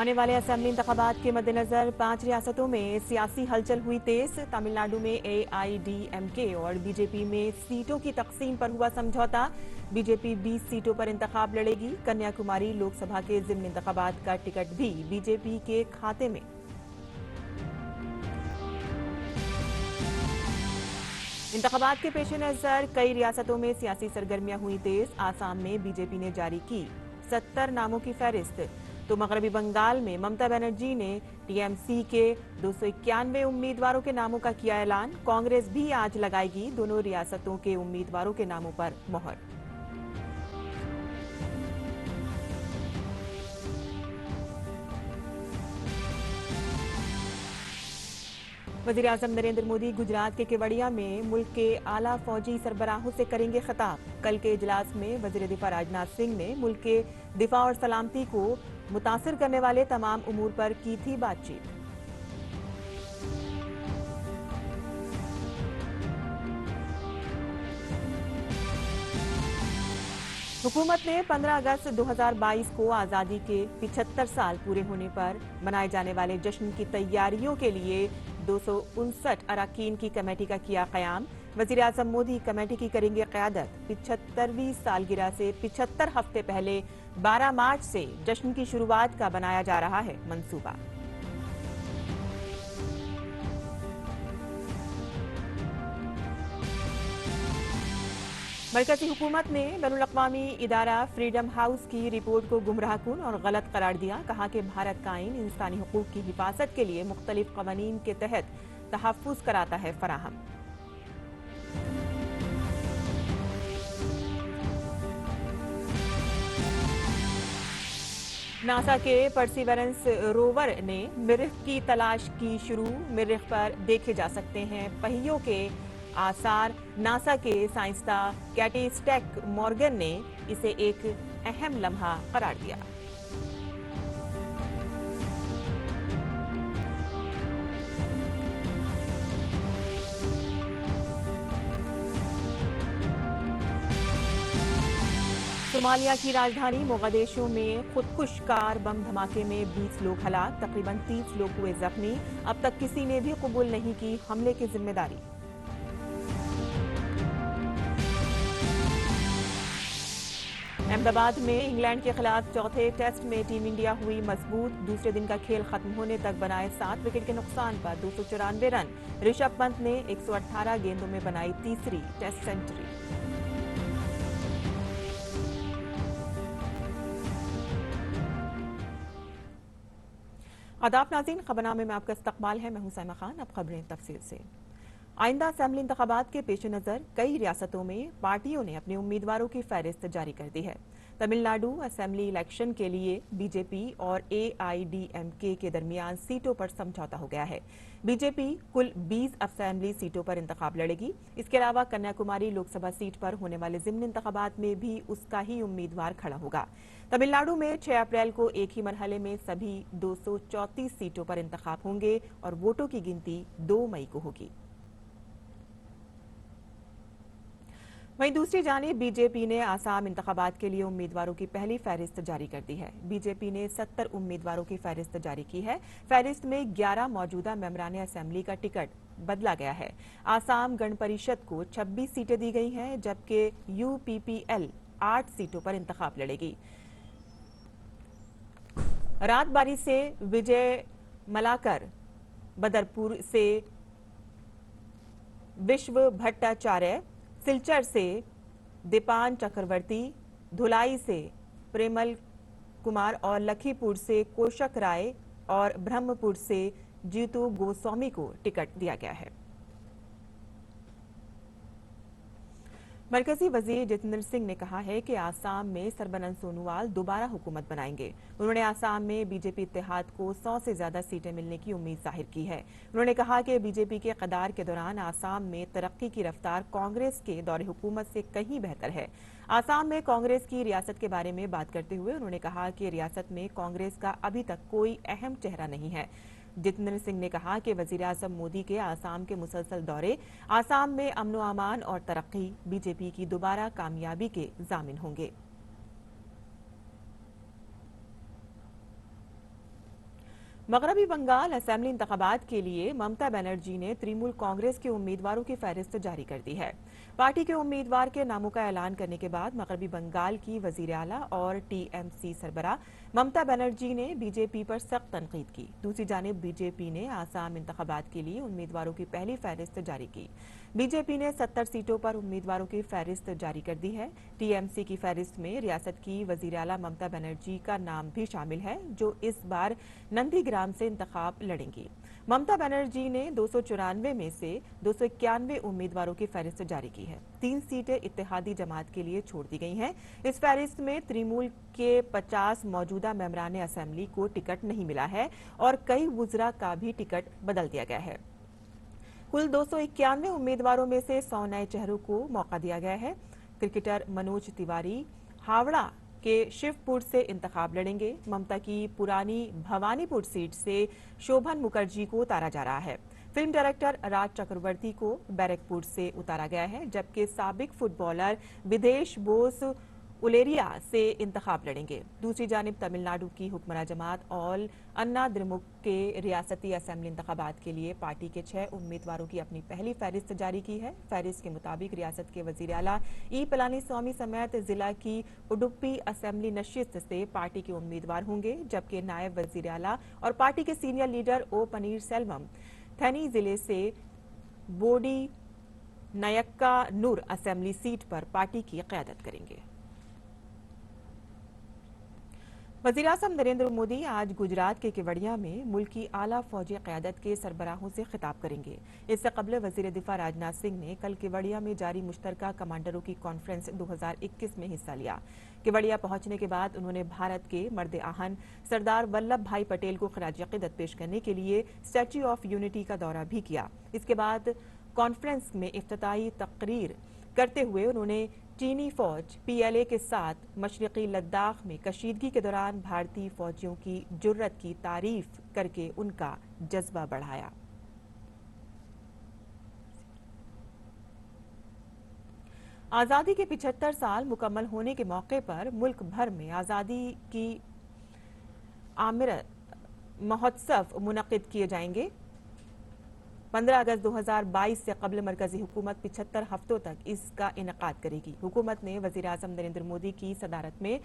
आने वाले असेंबली इंतखाबात के मद्देनजर 5 रियासतों में सियासी हलचल हुई तेज। तमिलनाडु में AIDMK और बीजेपी में सीटों की तकसीम पर हुआ समझौता। बीजेपी 20 सीटों पर इंतखाब लड़ेगी। कन्याकुमारी लोकसभा के जिम्न इंतखाबात का टिकट भी बीजेपी के खाते में। इंतखाबात के पेश नजर कई रियासतों में सियासी सरगर्मियां हुई तेज। आसाम में बीजेपी ने जारी की 70 नामों की फहरिस्त। तो मगरबी बंगाल में ममता बनर्जी ने TMC के 291 उम्मीदवारों के नामों का किया ऐलान। कांग्रेस भी आज लगाएगी दोनों रियासतों के उम्मीदवारों के नामों पर मोहर। वजीर-ए-आजम नरेंद्र मोदी गुजरात के केवड़िया में मुल्क के आला फौजी सरबराहों से करेंगे खिताब। कल के इजलास में वजीर दिफा राजनाथ सिंह ने मुल्क के दिफा और सलामती को मुतासिर करने वाले तमाम उमूर पर की थी बातचीत। हुकूमत ने 15 अगस्त 2022 को आजादी के 75 साल पूरे होने पर मनाए जाने वाले जश्न की तैयारियों के लिए 259 अरकान की कमेटी का किया कयाम। वजीर आजम मोदी कमेटी की करेंगे क़यादत। 75वीं सालगिरह से 75 हफ्ते पहले 12 मार्च से जश्न की शुरुआत का बनाया जा रहा है मंसूबा। मरकजी हुकूमत ने बैनुल-अक़वामी इदारा फ्रीडम हाउस की रिपोर्ट को गुमराहकुन और गलत करार दिया। कहा कि भारत का आईन इंसानी हुकूक की हिफाजत के लिए मुख्तलिफ क़वानीन के तहत तहफ़्फ़ुज़ कराता है फराहम। नासा के परसिवरेंस रोवर ने मरीख की तलाश की शुरू। मरीख पर देखे जा सकते हैं पहियों के आसार। नासा के साइंसदान कैटी स्टैक मॉर्गन ने इसे एक अहम लम्हा करार दिया। सोमालिया की राजधानी मोगादिशु में खुदकुश कार बम धमाके में 20 लोग हलाक, तकरीबन 30 लोग हुए जख्मी। अब तक किसी ने भी कबूल नहीं की हमले की जिम्मेदारी। अहमदाबाद में इंग्लैंड के खिलाफ चौथे टेस्ट में टीम इंडिया हुई मजबूत। दूसरे दिन का खेल खत्म होने तक बनाए 7 विकेट के नुकसान पर 294 रन। ऋषभ पंत ने 118 गेंदों में बनाई तीसरी टेस्ट सेंचुरी। आदाब नाज़रीन, खबरनामे में आपका इस्तकबाल है। मैं हूं सैमा खान। अब खबरें तफसील से। आइंदा असेंबली इंतखाबात के पेश नज़र कई रियासतों में पार्टियों ने अपने उम्मीदवारों की फहरिस्त जारी कर दी है। तमिलनाडु असेंबली इलेक्शन के लिए बीजेपी और AIDMK के दरमियान सीटों पर समझौता हो गया है। बीजेपी कुल 20 असेंबली सीटों पर इंतखाब लड़ेगी। इसके अलावा कन्याकुमारी लोकसभा सीट पर होने वाले जिम्न इंतखाबात में भी उसका ही उम्मीदवार खड़ा होगा। तमिलनाडु में 6 अप्रैल को एक ही मरहले में सभी 234 सीटों पर इंतखाब होंगे और वोटों की गिनती 2 मई को होगी। वहीं दूसरी जानिब बीजेपी ने आसाम इंतखाबात के लिए उम्मीदवारों की पहली फहरिस्त जारी कर दी है। बीजेपी ने 70 उम्मीदवारों की फहरिस्त जारी की है। फहरिस्त में 11 मौजूदा मेंबरान असेंबली का टिकट बदला गया है। आसाम गण परिषद को 26 सीटें दी गई हैं, जबकि UPPL 8 सीटों पर इंतखाब लड़ेगी। रात बारी से विजय मलाकर, बदरपुर से विश्व भट्टाचार्य, सिलचर से दीपान चक्रवर्ती, धुलाई से प्रेमल कुमार और लखीपुर से कोशक राय और ब्रह्मपुर से जीतू गोस्वामी को टिकट दिया गया है। मरकजी वजीर जितेंद्र सिंह ने कहा है कि आसाम में सरबानंद सोनोवाल दोबारा हुकूमत बनाएंगे। उन्होंने आसाम में बीजेपी इत्तेहाद को 100 से ज्यादा सीटें मिलने की उम्मीद जाहिर की है। उन्होंने कहा कि बीजेपी के इक़्तिदार के दौरान आसाम में तरक्की की रफ्तार कांग्रेस के दौरे हुकूमत से कहीं बेहतर है। आसाम में कांग्रेस की रियासत के बारे में बात करते हुए उन्होंने कहा कि रियासत में कांग्रेस का अभी तक कोई अहम चेहरा नहीं है। जितेंद्र सिंह ने कहा कि वजीर-ए-आज़म मोदी के आसाम के मुसलसल दौरे आसाम में अमन व अमान और तरक्की बीजेपी की दोबारा कामयाबी के जामिन होंगे। मगरबी बंगाल असेंबली इंतखाबात के लिए ममता बनर्जी ने तृणमूल कांग्रेस के उम्मीदवारों की फहरिस्त जारी कर दी है। पार्टी के उम्मीदवार के नामों का ऐलान करने के बाद मगरबी बंगाल की वजीर आला और टीएमसी सरबराह ममता बनर्जी ने बीजेपी पर सख्त तनकीद की। दूसरी जानिब बीजेपी ने आसाम इंतखाबात के लिए उम्मीदवारों की पहली फहरिस्त जारी की। बीजेपी ने 70 सीटों पर उम्मीदवारों की फहरिस्त जारी कर दी है। टीएमसी की फहरिस्त में रियासत की वजीर आला ममता बनर्जी का नाम भी शामिल है, जो इस बार नंदीग्राम से इंतखाब लड़ेंगी। ममता बनर्जी ने 294 में से 291 उम्मीदवारों की फहरिस्त जारी की है। 3 सीटें इत्तेहादी जमात के लिए छोड़ दी गई हैं। इस फहरिस्त में तृणमूल के 50 मौजूदा मेंबरान असेंबली को टिकट नहीं मिला है और कई वुजरा का भी टिकट बदल दिया गया है। कुल 291 उम्मीदवारों में से 100 नए चेहरों को मौका दिया गया है। क्रिकेटर मनोज तिवारी हावड़ा के शिवपुर से इंतखाब लड़ेंगे। ममता की पुरानी भवानीपुर सीट से शोभन मुखर्जी को उतारा जा रहा है। फिल्म डायरेक्टर राज चक्रवर्ती को बैरकपुर से उतारा गया है, जबकि साबिक फुटबॉलर विदेश बोस उलेरिया से इंतखाब लड़ेंगे। दूसरी जानिब तमिलनाडु की हुक्मरान जमात ऑल अन्ना द्रमुक के रियासती असेंबली इंतखाबात के लिए पार्टी के 6 उम्मीदवारों की अपनी पहली फहरिस्त जारी की है। फहरिस्त के मुताबिक रियासत के वजीर आला ई पलानीस्वामी समेत जिला की उडुपी असेंबली नशिस्त से पार्टी के उम्मीदवार होंगे, जबकि नायब वजीर आला और पार्टी के सीनियर लीडर ओ पनीर सेल्वम थेनी जिले से बोडी नयक्का नूर असेंबली सीट पर पार्टी की क़यादत करेंगे। वज़ीर-ए-आज़म नरेंद्र मोदी आज गुजरात के केवड़िया में मुल्क की आला फौजी क़यादत के सरबराहों से खिताब करेंगे। इससे कबल वज़ीर दिफा राजनाथ सिंह ने कल केवड़िया में जारी मुश्तरका कमांडरों की कॉन्फ्रेंस 2021 में हिस्सा लिया। केवड़िया पहुंचने के बाद उन्होंने भारत के मर्द आहन सरदार वल्लभ भाई पटेल को खराज अक़ीदत पेश करने के लिए स्टैच्यू ऑफ यूनिटी का दौरा भी किया। इसके बाद कॉन्फ्रेंस में इफ्तिताही तकरीर करते हुए उन्होंने चीनी फौज पीएलए के साथ मशरिकी लद्दाख में कशीदगी के दौरान भारतीय फौजियों की जुर्रत की तारीफ करके उनका जज्बा बढ़ाया। आजादी के 75 साल मुकम्मल होने के मौके पर मुल्क भर में आजादी की आमिरत महोत्सव मुनक्किद किए जाएंगे। 15 अगस्त 2022 से कबल मरकजी हुकूमत 75 हफ्तों तक इसका इनेकाद करेगी। हुकूमत ने वज़ीर-ए-आज़म नरेंद्र मोदी की सदारत में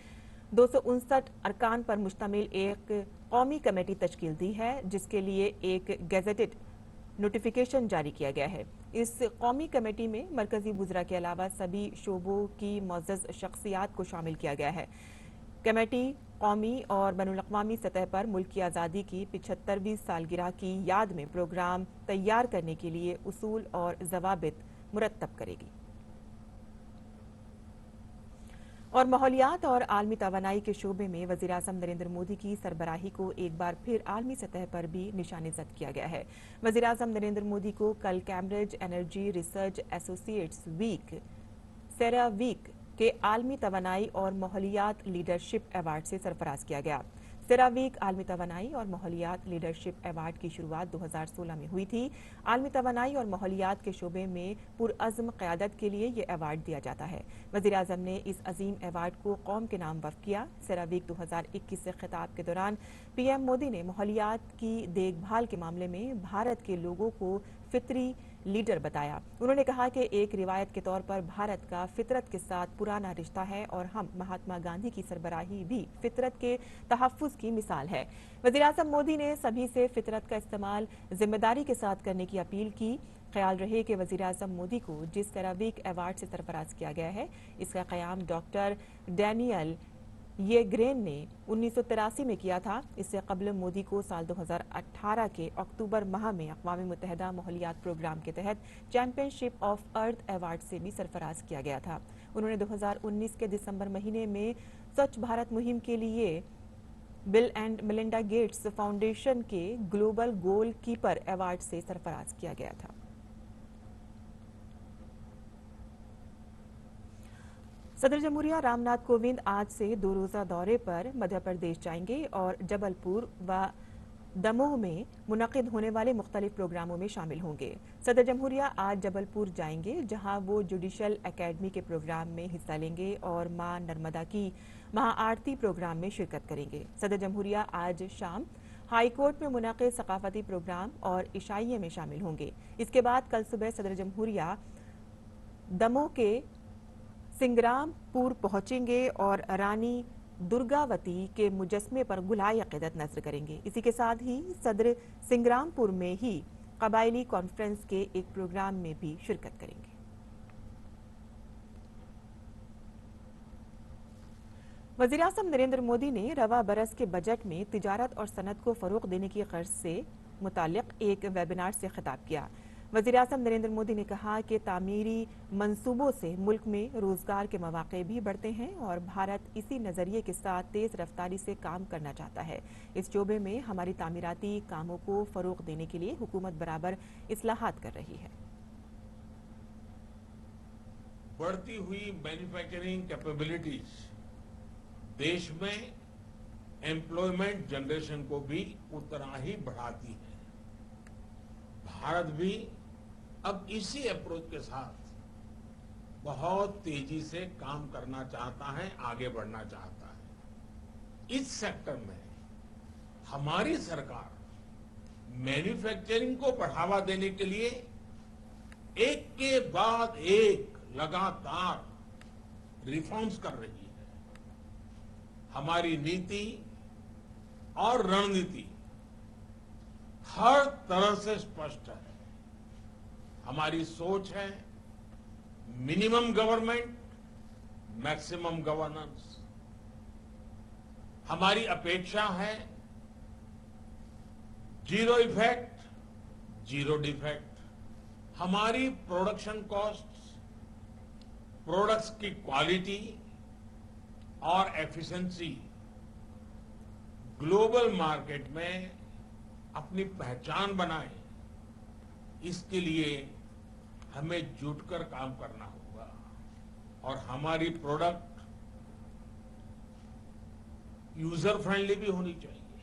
259 अरकान पर मुश्तमिल एक कौमी कमेटी तश्कील दी है, जिसके लिए एक गेजेटेड नोटिफिकेशन जारी किया गया है। इस कौमी कमेटी में मरकजी वुज़रा के अलावा सभी शोबों की मुअज़्ज़ज़ शख्सियात को शामिल किया गया है। कमेटी कौमी और बैनुल-अक़वामी सतह पर मुल्क की आज़ादी की 75वीं सालगिरह की याद में प्रोग्राम तैयार करने के लिए उसूल और ज़वाबित मुरत्तब करेगी। और माहौलियात और आलमी तवानाई के शोबे में वज़ीर-ए-आज़म नरेंद्र मोदी की सरबराही को एक बार फिर आलमी सतह पर भी निशानेज़द किया गया है। वज़ीर-ए-आज़म नरेंद्र मोदी को कल Cambridge Energy Research Associates week CERA week के आलमी तवानाई और माहौलियात लीडरशिप अवार्ड से सरफराज किया गया। सेरावीक आलमी तवानाई और माहौलियात लीडरशिप अवार्ड की शुरुआत 2016 में हुई थी। आलमी तवानाई और माहौलियात के शोबे में पुरअज़्म क़यादत के लिए ये अवार्ड दिया जाता है। वज़ीर-ए-आज़म ने इस अजीम अवार्ड को कौम के नाम वक्फ किया। सेरावीक 2021 से खिताब के दौरान पीएम मोदी ने माहौलियात की देखभाल के मामले में भारत के लोगों को फितरी लीडर बताया। उन्होंने कहा कि एक रिवायत के तौर पर भारत का फितरत के साथ पुराना रिश्ता है और हम महात्मा गांधी की सरबराही भी फितरत के तहफ़्फ़ुज़ की मिसाल है। वज़ीर-ए-आज़म मोदी ने सभी से फितरत का इस्तेमाल जिम्मेदारी के साथ करने की अपील की। ख्याल रहे कि वज़ीर-ए-आज़म मोदी को जिस सेरावीक अवार्ड से सरफराज किया गया है, इसका क़याम डॉक्टर डैनियल येग्रेन ने 1983 में किया था। इससे कबल मोदी को साल 2018 के अक्टूबर माह में अक़वाम मुत्तहिदा माहौलियात प्रोग्राम के तहत चैंपियनशिप ऑफ अर्थ अवार्ड से भी सरफराज किया गया था। उन्होंने 2019 के दिसंबर महीने में स्वच्छ भारत मुहिम के लिए bill and Melinda Gates foundation के ग्लोबल गोल कीपर अवार्ड से सरफराज किया गया था। सदर जमहूरिया रामनाथ कोविंद आज से 2 रोज़ा दौरे पर मध्य प्रदेश जाएंगे और जबलपुर व दमोह में मुनक़िद होने वाले मुख्तलिफ प्रोग्रामों में शामिल होंगे। सदर जमहूरिया आज जबलपुर जाएंगे, जहां वो जुडिशल एकेडमी के प्रोग्राम में हिस्सा लेंगे और मां नर्मदा की महाआरती प्रोग्राम में शिरकत करेंगे। सदर जमहूरिया आज शाम हाई कोर्ट में मुनाकिद सकाफती प्रोग्राम और इशाइये में शामिल होंगे। इसके बाद कल सुबह सदर जमहूरिया दमोह के सिंग्रामपुर पहुंचेंगे और रानी दुर्गावती के मुजस्मे पर गुलाय अक़ीदत नज़र करेंगे। इसी के साथ ही सदर सिंग्रामपुर में ही कबायली कॉन्फ्रेंस के एक प्रोग्राम में भी शिरकत करेंगे। वज़ीर-ए-आज़म नरेंद्र मोदी ने रवा बरस के बजट में तिजारत और सनत को फरोग देने की गर्ज से मुताल्लिक एक वेबिनार से खिताब किया। वज़ीर-ए-आज़म नरेंद्र मोदी ने कहा कि तामीरी मंसूबों से मुल्क में रोजगार के मौके भी बढ़ते हैं और भारत इसी नजरिए के साथ तेज रफ्तारी से काम करना चाहता है। इस शोबे में हमारी तामीराती कामों को फरोग देने के लिए हुकूमत बराबर इस्लाहात कर रही है। बढ़ती हुई मैन्युफैक्चरिंग कैपेबिलिटीज देश में एम्प्लॉयमेंट जनरेशन को भी उतना ही बढ़ाती है। भारत भी अब इसी अप्रोच के साथ बहुत तेजी से काम करना चाहता है, आगे बढ़ना चाहता है। इस सेक्टर में हमारी सरकार मैन्युफैक्चरिंग को बढ़ावा देने के लिए एक के बाद एक लगातार रिफॉर्म्स कर रही है। हमारी नीति और रणनीति हर तरह से स्पष्ट है। हमारी सोच है मिनिमम गवर्नमेंट, मैक्सिमम गवर्नेंस। हमारी अपेक्षा है जीरो इफेक्ट, जीरो डिफेक्ट। हमारी प्रोडक्शन कॉस्ट, प्रोडक्ट्स की क्वालिटी और एफिशिएंसी ग्लोबल मार्केट में अपनी पहचान बनाए, इसके लिए हमें जुटकर काम करना होगा। और हमारी प्रोडक्ट यूजर फ्रेंडली भी होनी चाहिए,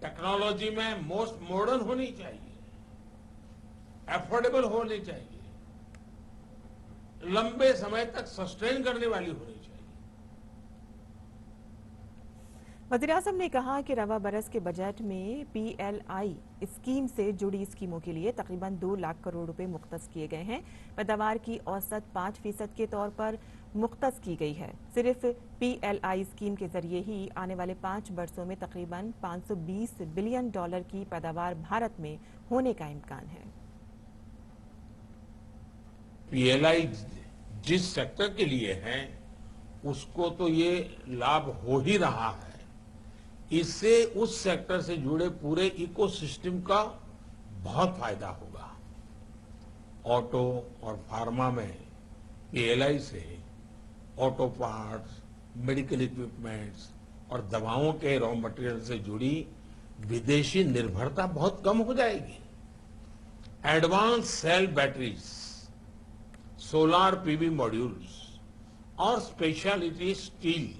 टेक्नोलॉजी में मोस्ट मॉडर्न होनी चाहिए, अफोर्डेबल होनी चाहिए, लंबे समय तक सस्टेन करने वाली होनी चाहिए। वज़ीर-ए-आज़म ने कहा कि रवा बरस के बजट में PLI स्कीम से जुड़ी स्कीमों के लिए तकरीबन 2 लाख करोड़ रुपए मुख्तस किए गए हैं। पैदावार की औसत 5% के तौर पर मुख्तस की गई है। सिर्फ PLI स्कीम के जरिए ही आने वाले 5 वर्षों में तकरीबन $520 बिलियन की पैदावार भारत में होने का इम्कान है। PLI जिस सेक्टर के लिए है उसको तो ये लाभ हो ही रहा है। इससे उस सेक्टर से जुड़े पूरे इकोसिस्टम का बहुत फायदा होगा। ऑटो और फार्मा में PLI से ऑटो पार्ट्स, मेडिकल इक्विपमेंट्स और दवाओं के रॉ मटेरियल से जुड़ी विदेशी निर्भरता बहुत कम हो जाएगी। Advance cell batteries, solar PV modules और स्पेशलिटी स्टील,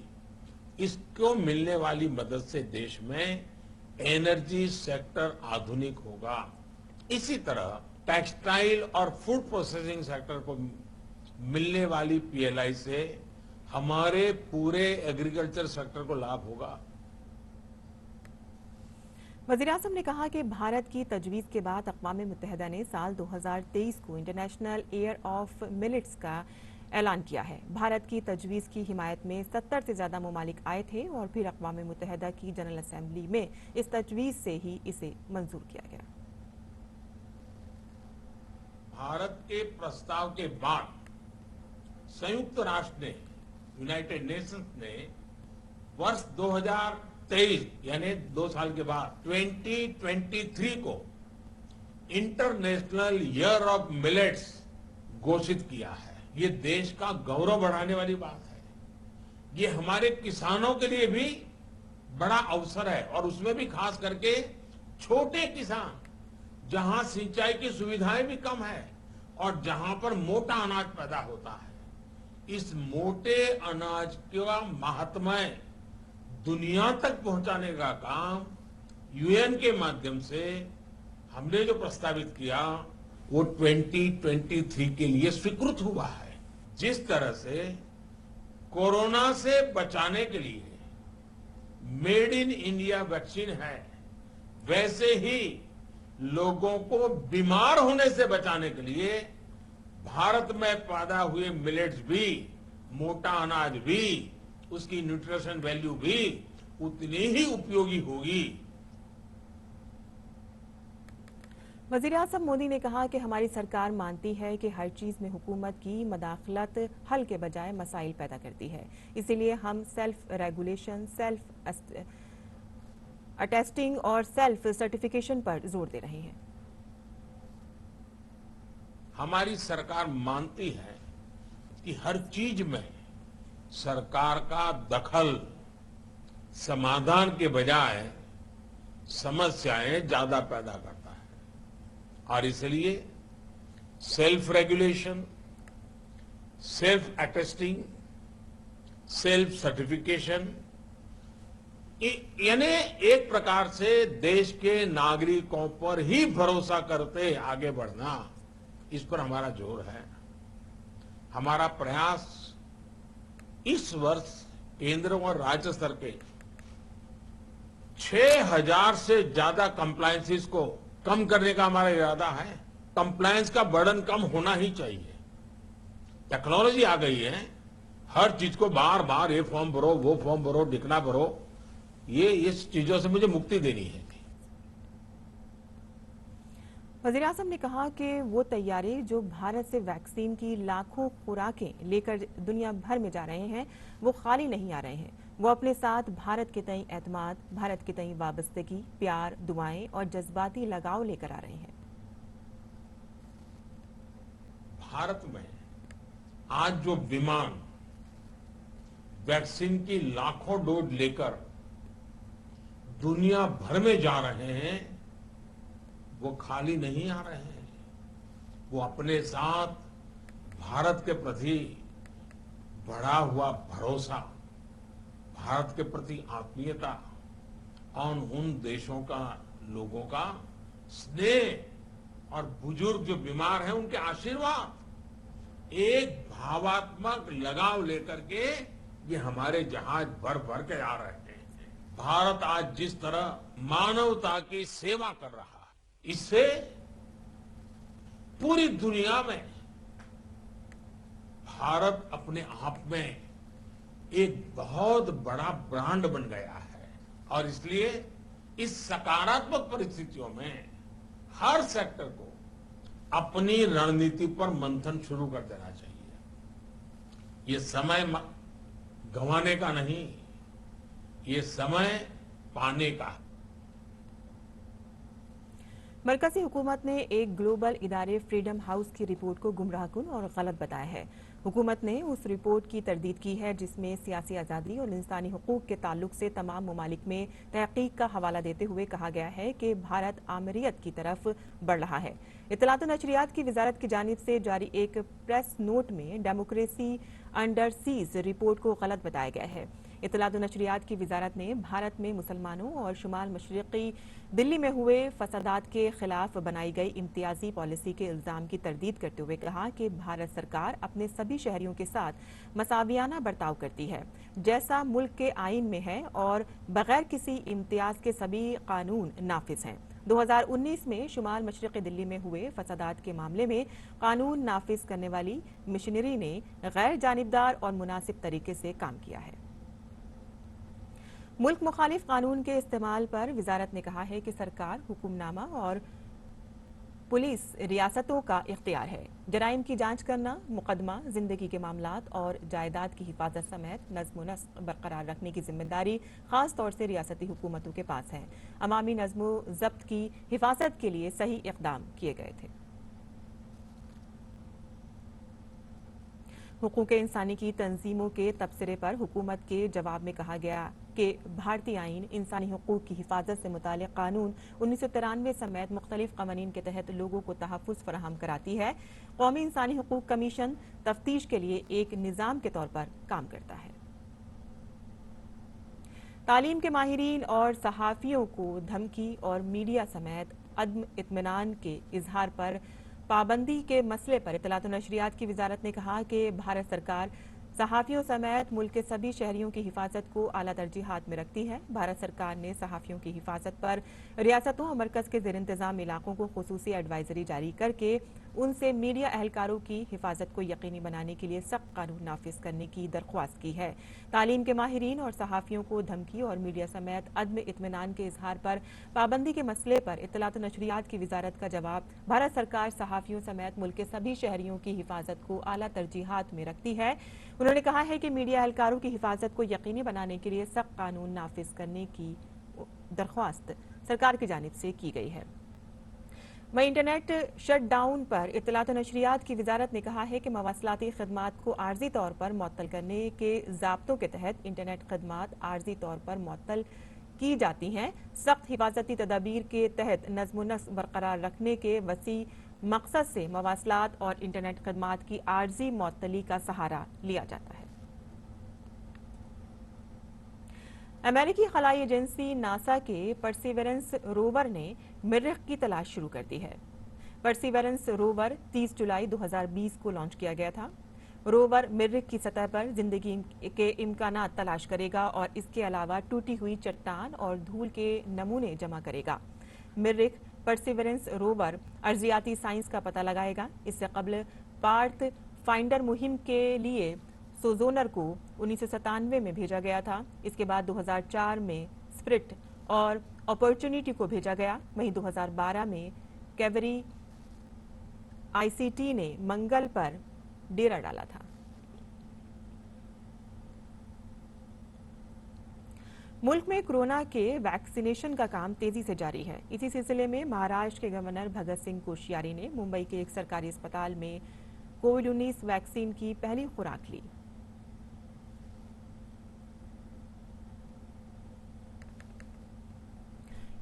इसको मिलने वाली मदद से देश में एनर्जी सेक्टर आधुनिक होगा। इसी तरह टेक्सटाइल और फूड प्रोसेसिंग सेक्टर को मिलने वाली PLI से हमारे पूरे एग्रीकल्चर सेक्टर को लाभ होगा। वज़ीर-ए-आज़म ने कहा कि भारत की तजवीज़ के बाद अक़वाम मुत्तहिदा ने साल 2023 को इंटरनेशनल ईयर ऑफ मिलेट्स का ऐलान किया है। भारत की तजवीज़ की हिमायत में 70 से ज्यादा ममालिक आए थे और फिर अक़वाम मुत्तहिदा की जनरल असेंबली में इस तजवीज़ से ही इसे मंजूर किया गया। भारत के प्रस्ताव के बाद संयुक्त राष्ट्र ने, यूनाइटेड नेशंस ने वर्ष 2023 यानी 2 साल के बाद 2023 को इंटरनेशनल ईयर ऑफ मिलेट्स घोषित किया है। ये देश का गौरव बढ़ाने वाली बात है। ये हमारे किसानों के लिए भी बड़ा अवसर है और उसमें भी खास करके छोटे किसान, जहां सिंचाई की सुविधाएं भी कम है और जहां पर मोटा अनाज पैदा होता है। इस मोटे अनाज का महात्म्य दुनिया तक पहुंचाने का काम UN के माध्यम से हमने जो प्रस्तावित किया वो 2023 के लिए स्वीकृत हुआ है। जिस तरह से कोरोना से बचाने के लिए मेड इन इंडिया वैक्सीन है, वैसे ही लोगों को बीमार होने से बचाने के लिए भारत में पैदा हुए मिलेट्स भी, मोटा अनाज भी, उसकी न्यूट्रिशन वैल्यू भी उतनी ही उपयोगी होगी। वजीर आजम मोदी ने कहा कि हमारी सरकार मानती है कि हर चीज में हुकूमत की मदाखलत हल के बजाय मसाइल पैदा करती है। इसीलिए हम सेल्फ रेगुलेशन, सेल्फ अटेस्टिंग और सेल्फ सर्टिफिकेशन पर जोर दे रहे हैं। हमारी सरकार मानती है कि हर चीज में सरकार का दखल समाधान के बजाय समस्याएं ज्यादा पैदा करता है, और इसलिए self regulation, self attesting, self certification, यानी एक प्रकार से देश के नागरिकों पर ही भरोसा करते आगे बढ़ना, इस पर हमारा जोर है। हमारा प्रयास इस वर्ष केंद्र और राज्य स्तर के 6000 से ज्यादा कंप्लायंसेस को कम करने का हमारा इरादा है। कंप्लायंस का बर्डन कम होना ही चाहिए। टेक्नोलॉजी आ गई है, हर चीज को बार बार ये फॉर्म भरो, वो फॉर्म भरो, दिखना भरो, ये इस चीजों से मुझे मुक्ति देनी है। वजीर आजम ने कहा कि वो तैयारी जो भारत से वैक्सीन की लाखों खुराकें लेकर दुनिया भर में जा रहे हैं, वो खाली नहीं आ रहे हैं। वो अपने साथ भारत के तई एतमाद, भारत के तई वाबस्तगी, प्यार, दुआएं और जज्बाती लगाव लेकर आ रहे हैं। भारत में आज जो विमान वैक्सीन की लाखों डोज लेकर दुनिया भर में जा रहे हैं, वो खाली नहीं आ रहे हैं। वो अपने साथ भारत के प्रति बढ़ा हुआ भरोसा, भारत के प्रति आत्मीयता और उन देशों का, लोगों का स्नेह और बुजुर्ग जो बीमार हैं उनके आशीर्वाद, एक भावात्मक लगाव लेकर के ये हमारे जहाज भर भर के आ रहे हैं। भारत आज जिस तरह मानवता की सेवा कर रहा है, इससे पूरी दुनिया में भारत अपने आप में एक बहुत बड़ा ब्रांड बन गया है। और इसलिए इस सकारात्मक परिस्थितियों में हर सेक्टर को अपनी रणनीति पर मंथन शुरू कर देना चाहिए। ये समय गंवाने का नहीं, ये समय पाने का है। मरकजी हुकूमत ने एक ग्लोबल इदारे फ्रीडम हाउस की रिपोर्ट को गुमराहकुन और गलत बताया है। हुकूमत ने उस रिपोर्ट की तरदीद की है जिसमें सियासी आज़ादी और इंसानी हुकूक के ताल्लुक से तमाम ममालिक में तहकीक का हवाला देते हुए कहा गया है कि भारत आमरीत की तरफ बढ़ रहा है। इत्तलात और नशरियात की वजारत की जानिब से जारी एक प्रेस नोट में डेमोक्रेसी अंडर सीज रिपोर्ट को गलत बताया गया है। इत्तलात और नशरियात की वजारत ने भारत में मुसलमानों और शुमाल मशरिकी दिल्ली में हुए फसादात के खिलाफ बनाई गई इम्तियाजी पॉलिसी के इल्जाम की तरदीद करते हुए कहा कि भारत सरकार अपने सभी शहरियों के साथ मसावियाना बर्ताव करती है, जैसा मुल्क के आईन में है, और बगैर किसी इम्तियाज के सभी कानून नाफिज हैं। 2019 में शुमाल मशरिकी दिल्ली में हुए फसादात के मामले में कानून नाफिज करने वाली मिशनरी ने गैर जानिबदार और मुनासिब तरीके से काम किया है। मुल्क मुखालिफ कानून के इस्तेमाल पर वजारत ने कहा है कि सरकार, हुक्मनामा और पुलिस रियासतों का इख्तियार है। जराइम की जांच करना, मुकदमा, जिंदगी के मामलात और जायदाद की हिफाजत समेत नज्म नस्क बरकरार रखने की जिम्मेदारी खास तौर से रियासती हुकूमतों के पास है। अवामी नज्म जब्त की हिफाजत के लिए सही इकदाम किए गए थे। हुकूक इंसानी की तंजीमों के तबसरे पर हुकूमत के जवाब में कहा गया कि भारतीय आईन इंसानी हुकूक की हिफाजत से मुताल्लिक़ कानून 1993 समेत मुख्तलिफ कवानीन के तहत लोगों को तहफ़्फ़ुज़ फराहम कराती है। कौमी इंसानी हुकूक कमीशन तफ्तीश के लिए एक निज़ाम के तौर पर काम करता है। तालीम के माहिरीन और सहाफ़ियों को धमकी और मीडिया समेत अदम इत्मीनान के इजहार पर पाबंदी के मसले पर इत्तलात और नशरियात की वजारत ने कहा कि भारत सरकार सहाफियों समेत मुल्क के सभी शहरियों की हिफाजत को आला तरजीहात में रखती है। भारत सरकार ने सहाफियों की हिफाजत पर रियासतों और मरकज के जेर इंतजाम इलाकों को खुसूसी एडवाइजरी जारी करके उनसे मीडिया एहलकारों की हिफाजत को यकीनी बनाने के लिए सख्त कानून नाफिज करने की दरख्वास्त की है। तालीम के माहिरीन और सहाफियों को धमकी और मीडिया समेत अदम इत्मीनान के इजहार पर पाबंदी के मसले पर इत्तलात और नशरियात की वजारत का जवाब। भारत सरकार सहाफियों समेत मुल्क के सभी शहरियों की हिफाजत को आला तरजीहात में रखती है। उन्होंने कहा है कि मीडिया एहलकारों की हिफाजत को यकीनी बनाने के लिए सख्त कानून नाफिज करने की दरख्वास्त सरकार की जानिब से की गई है। वहीं इंटरनेट शटडाउन पर इत्तलात और नशरियात की वजारत ने कहा है कि मवासलाती खदमात को आर्जी तौर पर मुअत्तल करने के ज़ाब्तों के तहत इंटरनेट खदमात आर्जी तौर पर मुअत्तल की जाती हैं। सख्त हिफाजती तदाबीर के तहत नज़्म नस्क बरकरार रखने के वसी मकसद से मवासलात और इंटरनेट खदमात की आर्जी मुअत्तली का सहारा लिया जाता है। अमेरिकी खलाई एजेंसी नासा के परसिवरेंस रोवर ने मरीख की तलाश शुरू कर दी है। परसिवरेंस रोवर 30 जुलाई 2020 को लॉन्च किया गया था। रोवर मरीख की सतह पर जिंदगी के इम्कानात तलाश करेगा और इसके अलावा टूटी हुई चट्टान और धूल के नमूने जमा करेगा। मरीख परसिवरेंस रोवर अर्जियाती साइंस का पता लगाएगा। इससे कबल पार्थ फाइंडर मुहिम के लिए सोजोनर को 1997 में भेजा गया था। इसके बाद 2004 में स्प्रिट और अपॉर्चुनिटी को भेजा गया। वहीं 2012 में कैवरी आईसीटी ने मंगल पर डेरा डाला था। मुल्क में कोरोना के वैक्सीनेशन का काम तेजी से जारी है। इसी सिलसिले में महाराष्ट्र के गवर्नर भगत सिंह कोश्यारी ने मुंबई के एक सरकारी अस्पताल में कोविड-19 वैक्सीन की पहली खुराक ली।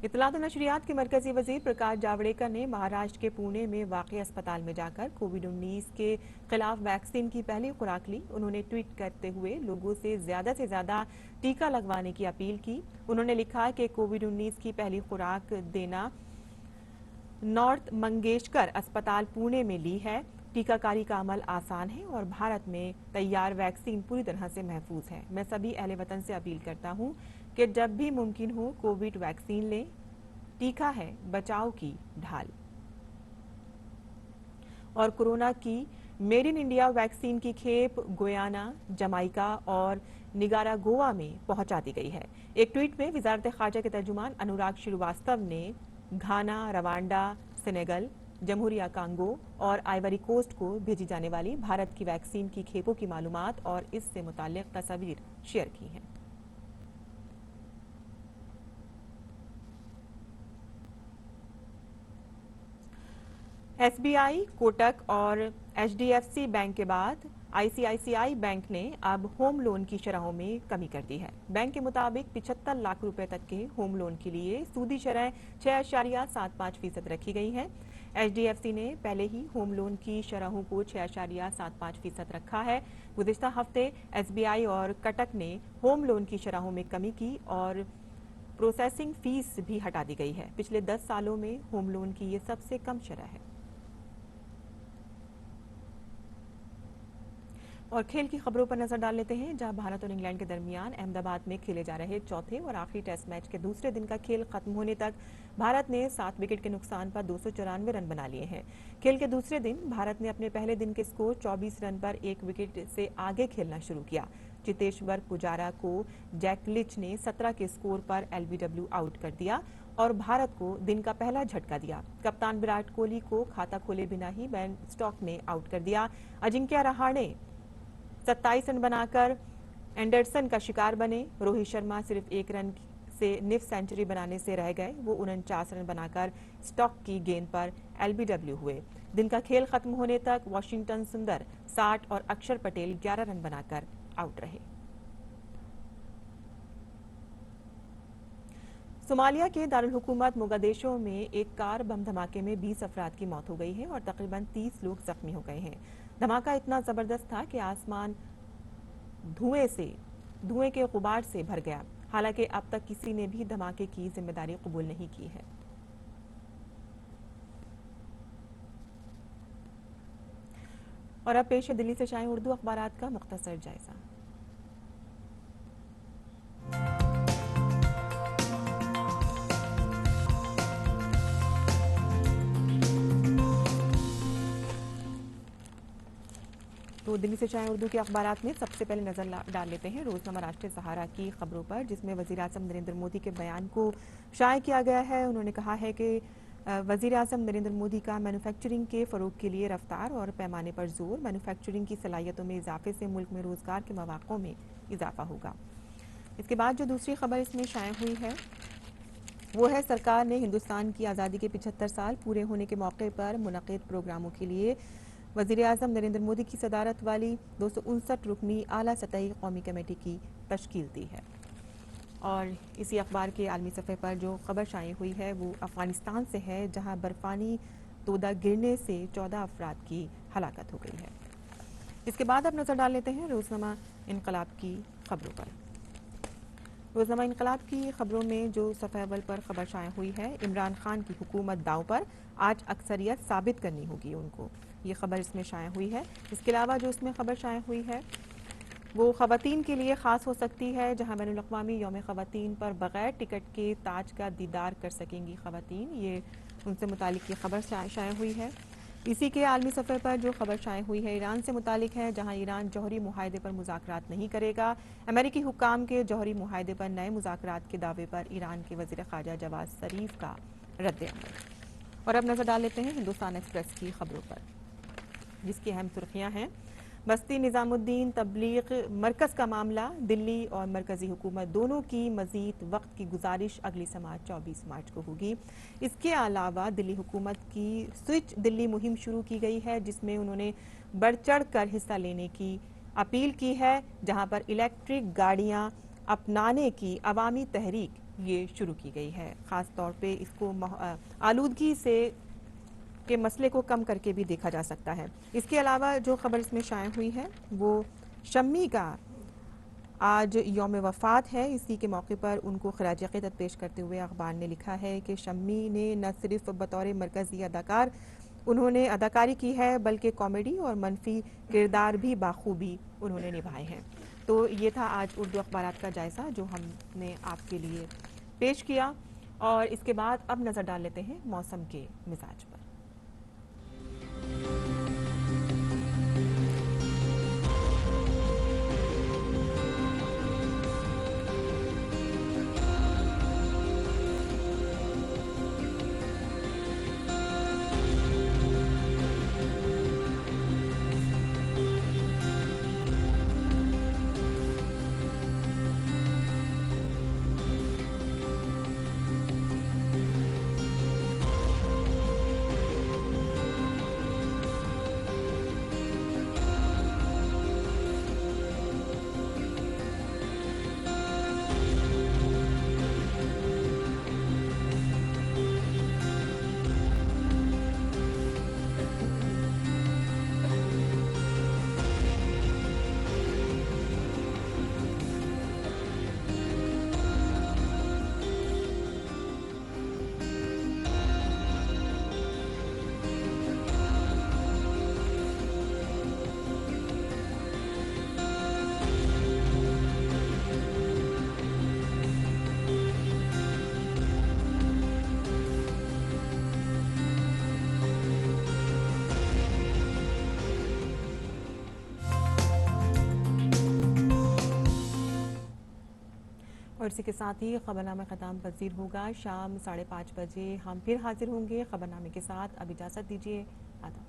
इत्तलात और नशरियात के मरकजी वजीर प्रकाश जावड़ेकर ने महाराष्ट्र के पुणे में वाक़ई अस्पताल में जाकर कोविड-19 के खिलाफ वैक्सीन की पहली खुराक ली। उन्होंने ट्वीट करते हुए लोगों से ज्यादा टीका लगवाने की अपील की। उन्होंने लिखा कि कोविड-19 की पहली खुराक देना नॉर्थ मंगेशकर अस्पताल पुणे में ली है। टीकाकारी का अमल आसान है और भारत में तैयार वैक्सीन पूरी तरह से महफूज है। मैं सभी अहले वतन से अपील करता हूं कि जब भी मुमकिन हो कोविड वैक्सीन लें। टीका है बचाव की ढाल। और कोरोना की मेड इन इंडिया वैक्सीन की खेप गुयाना, जमाइका और निकारागुआ में पहुंचा दी गई है। एक ट्वीट में वजारत खारजा के तर्जुमान अनुराग श्रीवास्तव ने घाना, रवांडा, सेनेगल, जमहूरिया कांगो और आइवरी कोस्ट को भेजी जाने वाली भारत की वैक्सीन की खेपों की मालूमात और इससे मुताल्लिक तस्वीर शेयर की हैं। एसबीआई, कोटक और एचडीएफसी बैंक के बाद आईसीआईसीआई बैंक ने अब होम लोन की शरहों में कमी कर दी है। बैंक के मुताबिक 75 लाख रुपए तक के होम लोन के लिए सूदी शरह 6.75% रखी गई है। एचडीएफसी ने पहले ही होम लोन की शरहों को 6.75% रखा है। गुज़िश्ता हफ्ते एसबीआई और कटक ने होम लोन की शरहों में कमी की और प्रोसेसिंग फीस भी हटा दी गई है। पिछले 10 सालों में होम लोन की ये सबसे कम शरह है। और खेल की खबरों पर नजर डाल लेते हैं, जहां भारत और इंग्लैंड के दरमियान अहमदाबाद में खेले जा रहे चौथे और आखिरी टेस्ट मैच के दूसरे दिन का खेल खत्म होने तक भारत ने 7 विकेट के नुकसान पर 294 रन बना लिए हैं। खेल के दूसरे दिन भारत ने अपने पहले दिन के स्कोर 24 रन पर 1 विकेट से आगे खेलना शुरू किया। चितेश्वर पुजारा को जैक लिच ने 17 के स्कोर पर एलबीडब्ल्यू आउट कर दिया और भारत को दिन का पहला झटका दिया। कप्तान विराट कोहली को खाता खोले बिना ही बेन स्टॉक ने आउट कर दिया। अजिंक्य रहाणे 27 रन बनाकर एंडरसन का शिकार बने। रोहित शर्मा सिर्फ 1 रन से निफ सेंचुरी बनाने से रह गए। वो 49 रन बनाकर स्टॉक की गेंद पर एलबीडब्ल्यू हुए। दिन का खेल खत्म होने तक वाशिंगटन सुंदर 60 और अक्षर पटेल 11 रन बनाकर आउट रहे। सोमालिया के दारुल हुकूमत मोगादिशो में एक कार बम धमाके में 20 अफराद की मौत हो गई है और तकरीबन 30 लोग जख्मी हो गए हैं। धमाका इतना जबरदस्त था कि आसमान धुएं के गुबार से भर गया। हालांकि अब तक किसी ने भी धमाके की जिम्मेदारी कबूल नहीं की है। और अब पेश है दिल्ली से शाये उर्दू अखबारात का मुख्तसर जायजा। तो दिल्ली से शाये उर्दू के अखबारात में सबसे पहले नजर डाल लेते हैं रोजनामा राष्ट्रीय सहारा की खबरों पर, जिसमें वजीर आजम नरेंद्र मोदी के बयान को शाये किया गया है। उन्होंने कहा है कि वजीर आजम नरेंद्र मोदी का मैन्युफैक्चरिंग के फ़रोग के लिए रफ्तार और पैमाने पर जोर, मैन्युफैक्चरिंग की सलाहियतों में इजाफे से मुल्क में रोजगार के मौक़ों में इजाफा होगा। इसके बाद जो दूसरी खबर इसमें शाये हुई है वो है सरकार ने हिंदुस्तान की आज़ादी के 75 साल पूरे होने के मौके पर मुनक़िद प्रोग्रामों के लिए वज़ीर आज़म नरेंद्र मोदी की सदारत वाली 259 रुकनी आला सतही कौमी कमेटी की तश्कील दी है। और इसी अखबार के आलमी सफ़े पर जो खबर शाये हुई है वो अफ़गानिस्तान से है, जहां बर्फ़ानी तोदा गिरने से 14 अफराद की हलाकत हो गई है। इसके बाद अब नज़र डाल लेते हैं रोज़नामा इनकलाब की खबरों पर। रोज़नामा इनकलाब की खबरों में जो सफ़े अव्वल पर खबर शाये हुई है, इमरान खान की हुकूमत दांव पर, आज अक्सरियत साबित करनी होगी उनको, ये खबर इसमें शाये हुई है। इसके अलावा जो इसमें खबर शाये हुई है वो ख़वातीन के लिए ख़ास हो सकती है, जहां बैनुल-अक़वामी यौम ख़वातीन पर बग़ैर टिकट के ताज का दीदार कर सकेंगी ख़वातीन, ये उनसे मुतालिक ये खबर शाये हुई है। इसी के आलमी सफ़े पर जो खबर शाये हुई है ईरान से मुतालिक है, जहां ईरान जौहरी मुआहदे पर मुज़ाकरात नहीं करेगा। अमेरिकी हुक्काम के जौहरी मुआहदे पर नए मुज़ाकरात के दावे पर ईरान के वज़ीर ख़ारजा जवाद ज़रीफ का रद्द-ए-अमल। और अब नज़र डाल लेते हैं हिंदुस्तान एक्सप्रेस की खबरों पर, जिसकी अहम सुर्खियाँ हैं। बस्ती निज़ामुद्दीन तबलीग मरकज़ का मामला, दिल्ली और मरकज़ी हुकूमत दोनों की मज़ीद वक्त की गुजारिश अगली समाअत 24 मार्च को होगी। इसके अलावा दिल्ली हुकूमत की स्विच दिल्ली मुहिम शुरू की गई है, जिसमें उन्होंने बढ़ चढ़ कर हिस्सा लेने की अपील की है, जहां पर इलेक्ट्रिक गाड़ियां अपनाने की अवामी तहरीक ये शुरू की गई है। ख़ास तौर पे इसको आलूदगी से के मसले को कम करके भी देखा जा सकता है। इसके अलावा जो खबर इसमें शाये हुई है वो शम्मी का आज यौम वफ़ात है। इसी के मौके पर उनको खिराज अक़ीदत पेश करते हुए अखबार ने लिखा है कि शम्मी ने न सिर्फ बतौर मरकज़ी अदाकार उन्होंने अदाकारी की है, बल्कि कॉमेडी और मनफी किरदार भी बाखूबी उन्होंने निभाए हैं। तो ये था आज उर्दू अखबारात का जायज़ा जो हमने आपके लिए पेश किया। और इसके बाद अब नज़र डाल लेते हैं मौसम के मिजाज पर। और इसी के साथ ही खबरनामा ख़त्म पज़ीर होगा। शाम 5:30 बजे हम फिर हाजिर होंगे खबरनामे के साथ। अब इजाज़त दीजिए, आदाब।